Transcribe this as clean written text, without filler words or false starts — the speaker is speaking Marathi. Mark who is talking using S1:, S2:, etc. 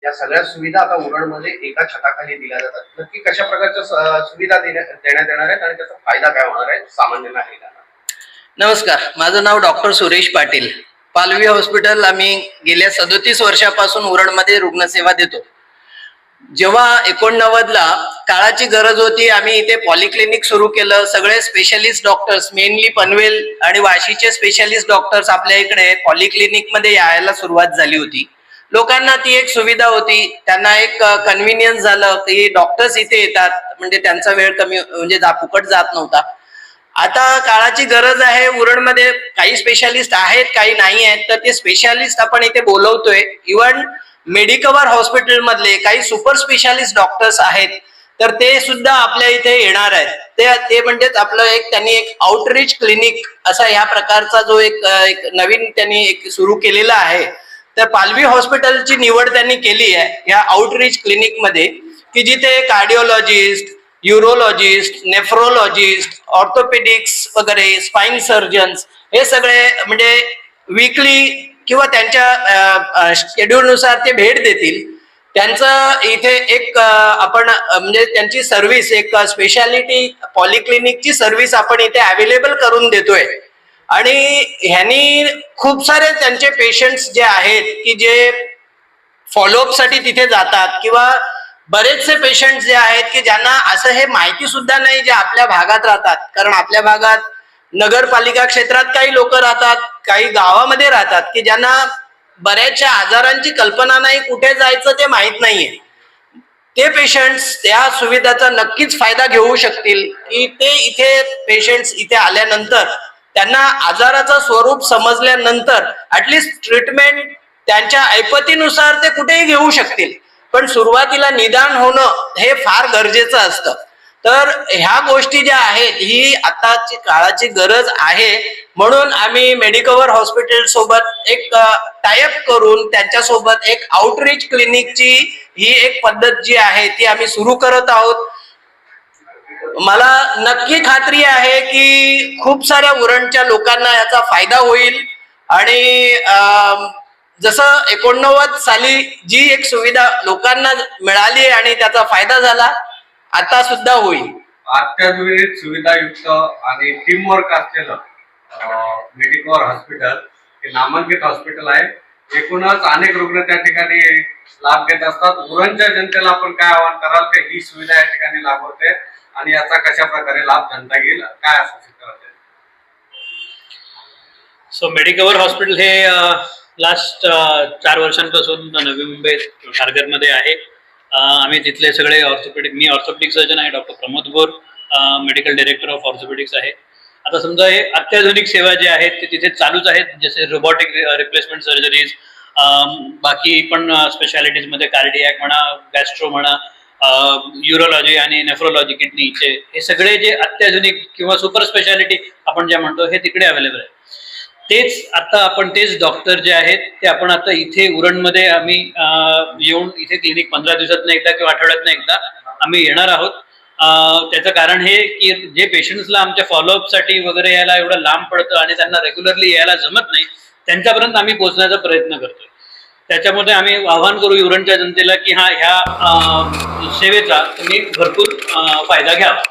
S1: या सगळ्या सुविधा आता उरणमध्ये एका छताखाली दिल्या जातात. नक्की कशा प्रकारच्या सुविधा देण्यात येणार आहेत आणि त्याचा फायदा काय होणार आहे सामान्य नागरिकांना?
S2: नमस्कार, माझं नाव डॉक्टर सुरेश पाटील. पालवी हॉस्पिटल आम्ही गेल्या 37 वर्षापासून उरणमध्ये रुग्णसेवा देतो. जेव्हा 89ला काळाची गरज होती, आम्ही इथे पॉलिक्लिनिक सुरू केलं. सगळे स्पेशालिस्ट डॉक्टर्स, मेनली पनवेल आणि वाशीचे स्पेशालिस्ट डॉक्टर्स आपल्या इकडे पॉलिक्लिनिक मध्ये यायला सुरुवात झाली होती. लोकांना ती एक सुविधा होती, त्यांना एक कन्व्हिनियन्स झालं की डॉक्टर्स इथे येतात, म्हणजे त्यांचा वेळ कमी, म्हणजे फुकट जात नव्हता. आता काळाची गरज आहे, उरणमध्ये काही स्पेशालिस्ट आहेत, काही नाही आहेत, तर ते स्पेशालिस्ट आपण इथे बोलवतोय. इव्हन मेडिकवर हॉस्पिटल मधले काही सुपर स्पेशालिस्ट डॉक्टर्स आहेत, तर ते सुद्धा आपल्या इथे येणार आहेत. ते म्हणजेच आपलं त्यांनी एक आउटरीच क्लिनिक असा या प्रकारचा जो एक नवीन त्यांनी एक सुरू केलेला आहे. तर पालवी हॉस्पिटलची निवड त्यांनी केली आहे या आउटरीच क्लिनिक मध्ये, की जिथे कार्डिओलॉजिस्ट, यूरोलॉजिस्ट, नेफ्रोलॉजिस्ट, ऑर्थोपेडिक्स वगैरे, स्पाइन सर्जन्स हे सगळे म्हणजे वीकली किंवा त्यांच्या शेड्यूलनुसार ते भेट देतील. त्यांचं इथे एक आपण म्हणजे त्यांची सर्व्हिस, एक स्पेशालिटी पॉलिक्लिनिकची सर्व्हिस आपण इथे अवेलेबल करून देतोय. आणि ह्यांनी खूप सारे त्यांचे पेशंट्स जे आहेत की जे फॉलोअप साठी तिथे जातात, किंवा बरेचसे पेशंट जे आहेत की ज्यांना असं हे माहिती सुद्धा नाही, जे आपल्या भागात राहतात. कारण आपल्या भागात नगरपालिका क्षेत्रात काही लोक राहतात, काही गावामध्ये राहतात, की ज्यांना बऱ्याचशा आजारांची कल्पना नाही, कुठे जायचं ते माहित नाहीये. ते पेशंट्स त्या सुविधाचा नक्कीच फायदा घेऊ शकतील, की ते इथे पेशंट्स इथे आल्यानंतर त्यांना आजाराचं स्वरूप समजल्यानंतर ऍटलिस्ट ट्रीटमेंट त्यांच्या ऐपतीनुसार ते कुठेही घेऊ शकतील. पण सुरुवातीला निदान होणं हे फार गरजेचं असतं. तर ह्या गोष्टी ज्या आहेत ही आताची काळाची गरज आहे, म्हणून आम्ही मेडिकवर हॉस्पिटल सोबत एक टायअप करून त्यांच्यासोबत एक आउटरीच क्लिनिकची ही एक पद्धत जी आहे ती आम्ही सुरू करत आहोत. मला नक्की खात्री आहे की खूप साऱ्या उरणच्या लोकांना याचा फायदा होईल. आणि जसं 89 साली जी एक सुविधा लोकांना मिळाली आणि त्याचा फायदा झाला, आता सुद्धा होईल.
S3: अत्याधुनिक सुविधायुक्त आणि टीमवर्क असलेलं मेडिकवर हॉस्पिटल हे नामांकित हॉस्पिटल आहे. एकूणच अनेक रुग्ण त्या ठिकाणी लाभ घेत असतात. उरणच्या जनतेला आपण काय आवाहन कराल की ही सुविधा या ठिकाणी लागू होते आणि याचा कशा प्रकारे लाभ जनता घेईल, काय असं करत?
S4: सो मेडिकवर हॉस्पिटल हे लास्ट 4 वर्षांपासून नवी मुंबई टार्गेटमध्ये आहे. आम्ही तिथले सगळे ऑर्थोपेडिक, मी ऑर्थोपेडिक सर्जन आहे, डॉक्टर प्रमोद गोर मेडिकल डायरेक्टर ऑफ ऑर्थोपेडिक्स आहे. आता समजा हे अत्याधुनिक सेवा जे आहेत ते तिथे चालूच आहेत, जसे रोबोटिक रिप्लेसमेंट सर्जरीज, बाकी पण स्पेशालिटीजमध्ये कार्डियाक म्हणा, गॅस्ट्रो म्हणा, यूरोलॉजी आणि नेफ्रोलॉजी, किडनीचे, हे सगळे जे अत्याधुनिक किंवा सुपर स्पेशालिटी आपण ज्या म्हणतो हे तिकडे अवेलेबल आहे. तेच आता आपण तेच डॉक्टर जे आहेत ते आपण आता इथे उरणमध्ये आम्ही येऊन इथे क्लिनिक 15 दिवसातनं एकदा किंवा आठवड्यातनं एकदा आम्ही येणार आहोत. त्याचं कारण हे की जे पेशंट्सला आमच्या फॉलोअपसाठी वगैरे यायला एवढं लांब पडतं आणि त्यांना रेग्युलरली यायला जमत नाही, त्यांच्यापर्यंत आम्ही पोहोचण्याचा प्रयत्न करतोय. त्याच्यामध्ये आम्ही आवाहन करू उरणच्या जनतेला की ह्या सेवेचा तुम्ही भरपूर फायदा घ्यावा.